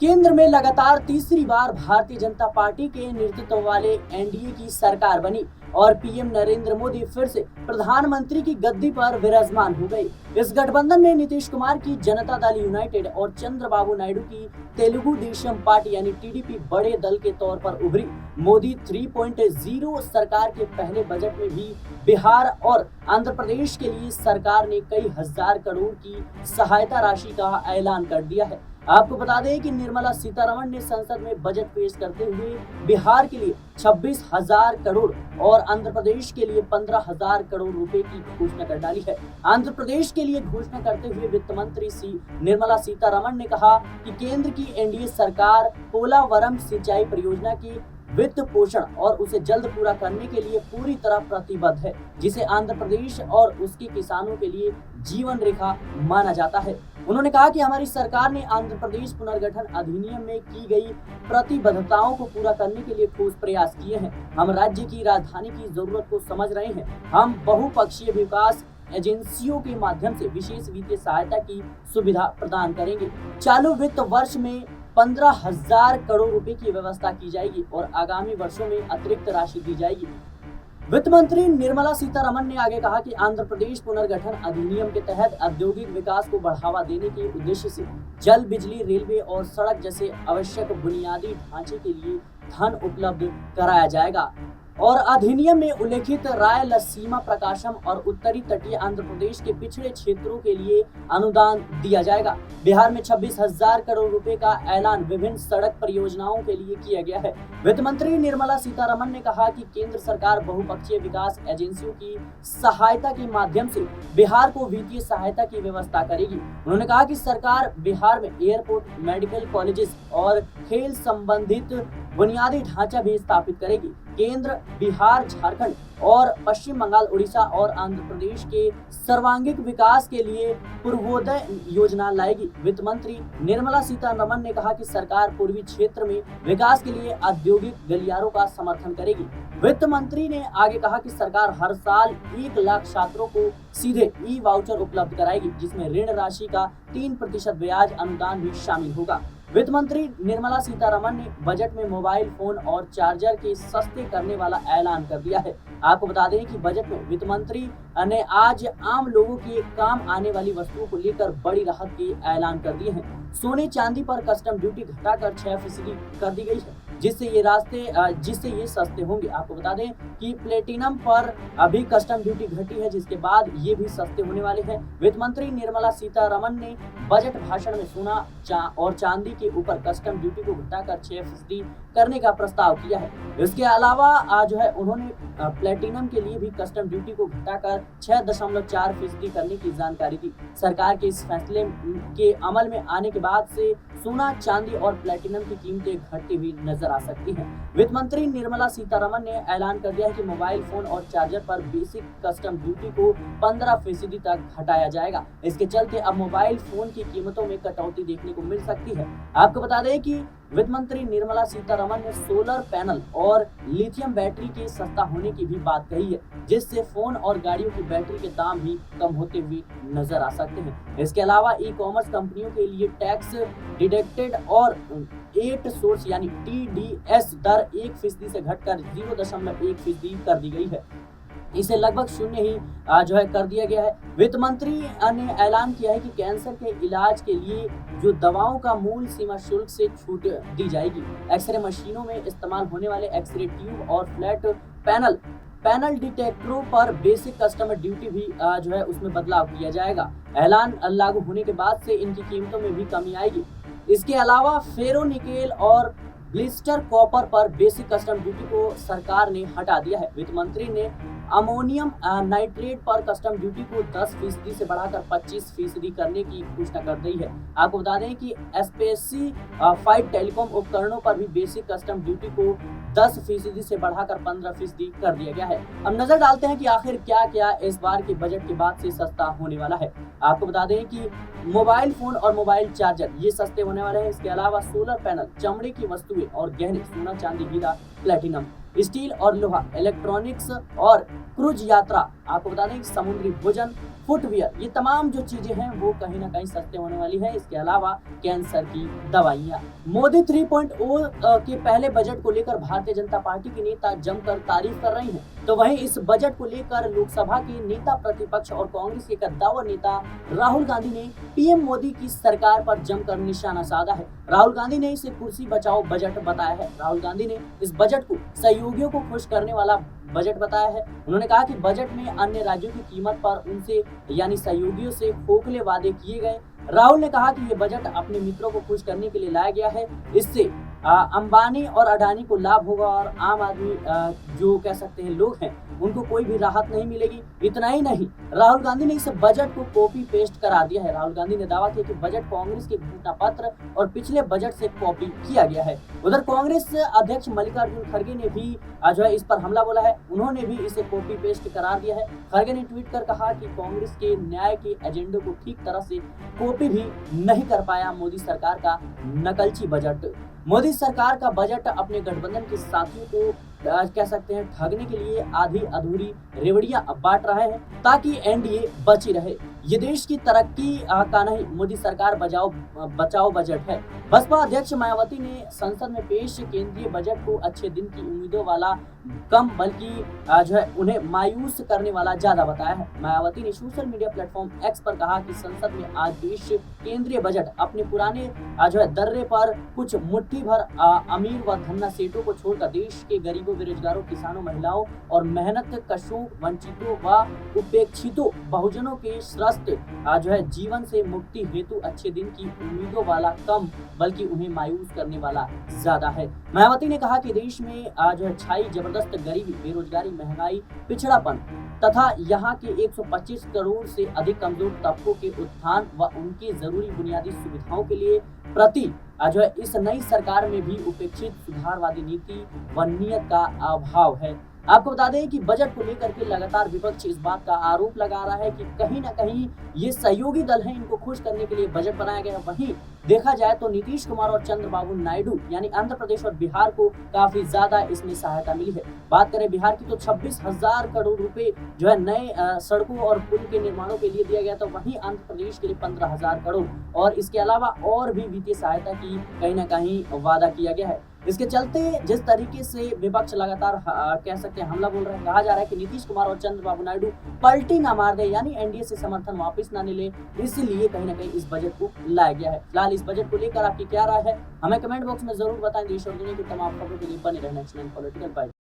केंद्र में लगातार तीसरी बार भारतीय जनता पार्टी के नेतृत्व वाले एनडीए की सरकार बनी और पीएम नरेंद्र मोदी फिर से प्रधानमंत्री की गद्दी पर विराजमान हो गए। इस गठबंधन में नीतीश कुमार की जनता दल यूनाइटेड और चंद्रबाबू नायडू की तेलुगु देशम पार्टी यानी टीडीपी बड़े दल के तौर पर उभरी। मोदी 3.0 सरकार के पहले बजट में भी बिहार और आंध्र प्रदेश के लिए सरकार ने कई हजार करोड़ की सहायता राशि का ऐलान कर दिया है। आपको बता दें कि निर्मला सीतारमण ने संसद में बजट पेश करते हुए बिहार के लिए 26,000 करोड़ और आंध्र प्रदेश के लिए 15,000 करोड़ रुपए की घोषणा कर डाली है। आंध्र प्रदेश के लिए घोषणा करते हुए वित्त मंत्री निर्मला सीतारमण ने कहा कि केंद्र की एनडीए सरकार पोलावरम सिंचाई परियोजना की वित्त पोषण और उसे जल्द पूरा करने के लिए पूरी तरह प्रतिबद्ध है, जिसे आंध्र प्रदेश और उसके किसानों के लिए जीवन रेखा माना जाता है। उन्होंने कहा कि हमारी सरकार ने आंध्र प्रदेश पुनर्गठन अधिनियम में की गई प्रतिबद्धताओं को पूरा करने के लिए ठोस प्रयास किए हैं। हम राज्य की राजधानी की जरूरत को समझ रहे हैं। हम बहुपक्षीय विकास एजेंसियों के माध्यम से विशेष वित्तीय सहायता की सुविधा प्रदान करेंगे। चालू वित्त वर्ष में 15,000 करोड़ रुपए की व्यवस्था की जाएगी और आगामी वर्षों में अतिरिक्त राशि दी जाएगी। वित्त मंत्री निर्मला सीतारमण ने आगे कहा कि आंध्र प्रदेश पुनर्गठन अधिनियम के तहत औद्योगिक विकास को बढ़ावा देने के उद्देश्य से जल, बिजली, रेलवे और सड़क जैसे आवश्यक बुनियादी ढांचे के लिए धन उपलब्ध कराया जाएगा और अधिनियम में उल्लेखित रायलसीमा प्रकाशम और उत्तरी तटीय आंध्र प्रदेश के पिछड़े क्षेत्रों के लिए अनुदान दिया जाएगा। बिहार में 26,000 करोड़ रुपए का ऐलान विभिन्न सड़क परियोजनाओं के लिए किया गया है। वित्त मंत्री निर्मला सीतारमण ने कहा कि केंद्र सरकार बहुपक्षीय विकास एजेंसियों की सहायता के माध्यम से बिहार को वित्तीय सहायता की व्यवस्था करेगी। उन्होंने कहा कि सरकार बिहार में एयरपोर्ट, मेडिकल कॉलेजेस और खेल संबंधित बुनियादी ढांचा भी स्थापित करेगी। केंद्र बिहार, झारखंड और पश्चिम बंगाल, उड़ीसा और आंध्र प्रदेश के सर्वांगीण विकास के लिए पूर्वोदय योजना लाएगी। वित्त मंत्री निर्मला सीतारमण ने कहा कि सरकार पूर्वी क्षेत्र में विकास के लिए औद्योगिक गलियारों का समर्थन करेगी। वित्त मंत्री ने आगे कहा कि सरकार हर साल 1 लाख छात्रों को सीधे ई वाउचर उपलब्ध कराएगी, जिसमें ऋण राशि का 3% ब्याज अनुदान भी शामिल होगा। वित्त मंत्री निर्मला सीतारमण ने बजट में मोबाइल फोन और चार्जर के सस्ते करने वाला ऐलान कर दिया है। आपको बता दें कि बजट में वित्त मंत्री ने आज आम लोगों के काम आने वाली वस्तुओं को लेकर बड़ी राहत के ऐलान कर दिए हैं। सोने चांदी पर कस्टम ड्यूटी घटाकर 6% कर दी गई है, जिससे ये सस्ते होंगे। आपको बता दें कि प्लेटिनम पर अभी कस्टम ड्यूटी घटी है, जिसके बाद ये भी सस्ते होने वाले हैं। वित्त मंत्री निर्मला सीतारमण ने बजट भाषण में सोना और चांदी के ऊपर कस्टम ड्यूटी को घटाकर 6% करने का प्रस्ताव किया है। इसके अलावा उन्होंने प्लेटिनम के लिए भी कस्टम ड्यूटी को घटाकर 6.4% करने की जानकारी दी। सरकार के इस फैसले के अमल में आने के बाद से सोना, चांदी और प्लेटिनम की कीमतें घटती हुई नजर आ सकती हैं। वित्त मंत्री निर्मला सीतारमण ने ऐलान कर दिया है कि मोबाइल फोन और चार्जर पर बेसिक कस्टम ड्यूटी को 15% तक घटाया जाएगा। इसके चलते अब मोबाइल फोन की कीमतों में कटौती देखने को मिल सकती है। आपको बता दें कि वित्त मंत्री निर्मला सीतारमण ने सोलर पैनल और लिथियम बैटरी के सस्ता होने की भी बात कही है, जिससे फोन और गाड़ियों की बैटरी के दाम भी कम होते हुए नजर आ सकते हैं। इसके अलावा ई कॉमर्स कंपनियों के लिए टैक्स डिडक्टेड और 8 सोर्स यानी TDS दर 1% से घटकर 0.1% कर दी गई है। इसे लगभग 0 ही कर दिया गया है। वित्त मंत्री ने ऐलान किया है कि कैंसर के इलाज के लिए जो दवाओं का मूल सीमा शुल्क से छूट दी जाएगी। एक्सरे मशीनों में इस्तेमाल होने वाले एक्सरे ट्यूब और फ्लैट पैनल डिटेक्टरों पर बेसिक कस्टमर ड्यूटी भी उसमें बदलाव किया जाएगा। ऐलान लागू होने के बाद से इनकी कीमतों में भी कमी आएगी। इसके अलावा फेरो निकेल और ब्लिस्टर कॉपर पर बेसिक कस्टम ड्यूटी को सरकार ने हटा दिया है। वित्त मंत्री ने अमोनियम नाइट्रेट पर कस्टम ड्यूटी को 10% से बढ़ाकर 25% करने की घोषणा कर दी है। आपको बता दें कि स्पेसिफाइड टेलीकॉम उपकरणों पर भी बेसिक कस्टम ड्यूटी को 10% से बढ़ाकर 15% कर दिया गया है। अब नजर डालते हैं कि आखिर क्या क्या इस बार के बजट के बाद से सस्ता होने वाला है। आपको बता दें कि मोबाइल फोन और मोबाइल चार्जर ये सस्ते होने वाले हैं। इसके अलावा सोलर पैनल, चमड़े की वस्तुएं और गहने, सोना, चांदी, हीरा, प्लेटिनम स्टील और लोहा, इलेक्ट्रॉनिक्स और क्रूज यात्रा, आपको बता दें कि समुद्री भोजन, फुटवियर, ये तमाम जो चीजें हैं वो कहीं ना कहीं सस्ते होने वाली है। इसके अलावा कैंसर की दवाइयाँ। मोदी 3.0 के पहले बजट को लेकर भारतीय जनता पार्टी के नेता जमकर तारीफ कर रहे हैं, तो वहीं इस बजट को लेकर लोकसभा के नेता प्रतिपक्ष और कांग्रेस के कद्दावर नेता राहुल गांधी ने पीएम मोदी की सरकार पर जमकर निशाना साधा है। राहुल गांधी ने इसे कुर्सी बचाओ बजट बताया है। राहुल गांधी ने इस बजट को सहयोगियों को खुश करने वाला बजट बताया है। उन्होंने कहा कि बजट में अन्य राज्यों की कीमत पर उनसे यानी सहयोगियों से खोखले वादे किए गए। राहुल ने कहा कि ये बजट अपने मित्रों को खुश करने के लिए लाया गया है। इससे अंबानी और अडानी को लाभ होगा और आम आदमी जो कह सकते हैं लोग हैं उनको कोई भी राहत नहीं मिलेगी। इतना ही नहीं, राहुल गांधी ने इस बजट को कॉपी पेस्ट करार दिया है। राहुल गांधी ने दावा किया कि बजट कांग्रेस के घोषणा पत्र और पिछले बजट से कॉपी किया गया है। उधर कांग्रेस अध्यक्ष मल्लिकार्जुन खड़गे ने भी जो है इस पर हमला बोला है। उन्होंने भी इसे कॉपी पेस्ट करार दिया है। खड़गे ने ट्वीट कर कहा कि कांग्रेस के न्याय के एजेंडे को ठीक तरह से कॉपी भी नहीं कर पाया मोदी सरकार का नकलची बजट। मोदी सरकार का बजट अपने गठबंधन के साथियों को कह सकते हैं ठगने के लिए आधी अधूरी रेवड़ियां बांट रहा है ताकि एनडीए बची रहे। ये देश की तरक्की का नहीं, मोदी सरकार बचाओ बजट है। बसपा अध्यक्ष मायावती ने संसद में पेश केंद्रीय बजट को अच्छे दिन की उम्मीदों वाला कम बल्कि जो है उन्हें मायूस करने वाला ज्यादा बताया है। मायावती ने सोशल मीडिया प्लेटफॉर्म एक्स पर कहा कि संसद में आज पेश केंद्रीय बजट अपने पुराने जो है दर्रे पर कुछ मुट्ठी भर अमीर व धन्ना सेठों को छोड़कर देश के गरीबों, बेरोजगारों, किसानों, महिलाओं और मेहनत कशों, वंचितों व उपेक्षितों बहुजनों के स्वस्थ जो है जीवन से मुक्ति हेतु अच्छे दिन की उम्मीदों वाला कम बल्कि उन्हें मायूस करने वाला ज्यादा है। मायावती ने कहा कि देश में जो है छाई जबरदस्त गरीबी, बेरोजगारी, महंगाई, पिछड़ापन तथा यहाँ के 125 करोड़ से अधिक कमजोर तबकों के उत्थान व उनकी जरूरी बुनियादी सुविधाओं के लिए प्रति जो है इस नई सरकार में भी उपेक्षित सुधारवादी नीति व नीयत का अभाव है। आपको बता दें कि बजट को लेकर के लगातार विपक्ष इस बात का आरोप लगा रहा है कि कहीं ना कहीं ये सहयोगी दल हैं, इनको खुश करने के लिए बजट बनाया गया है। वहीं देखा जाए तो नीतीश कुमार और चंद्रबाबू नायडू यानी आंध्र प्रदेश और बिहार को काफी ज्यादा इसमें सहायता मिली है। बात करें बिहार की तो 26,000 करोड़ रुपए जो है नए सड़कों और पुल के निर्माणों के लिए दिया गया, तो वहीं आंध्र प्रदेश के लिए 15,000 करोड़ और इसके अलावा और भी वित्तीय सहायता की कहीं ना कहीं वादा किया गया है। इसके चलते जिस तरीके से विपक्ष लगातार कह सकते हैं हमला बोल रहे हैं, कहा जा रहा है कि नीतीश कुमार और चंद्रबाबू नायडू पलटी ना मार दे यानी एनडीए से समर्थन वापस ना ले, इसलिए कहीं ना कहीं इस बजट को लाया गया है। फिलहाल इस बजट को लेकर आपकी क्या राय है, हमें कमेंट बॉक्स में जरूर बताएं। देश और दुनिया की तमाम खबरों के लिए बने रहना चैनल पॉलिटिकल बाइट।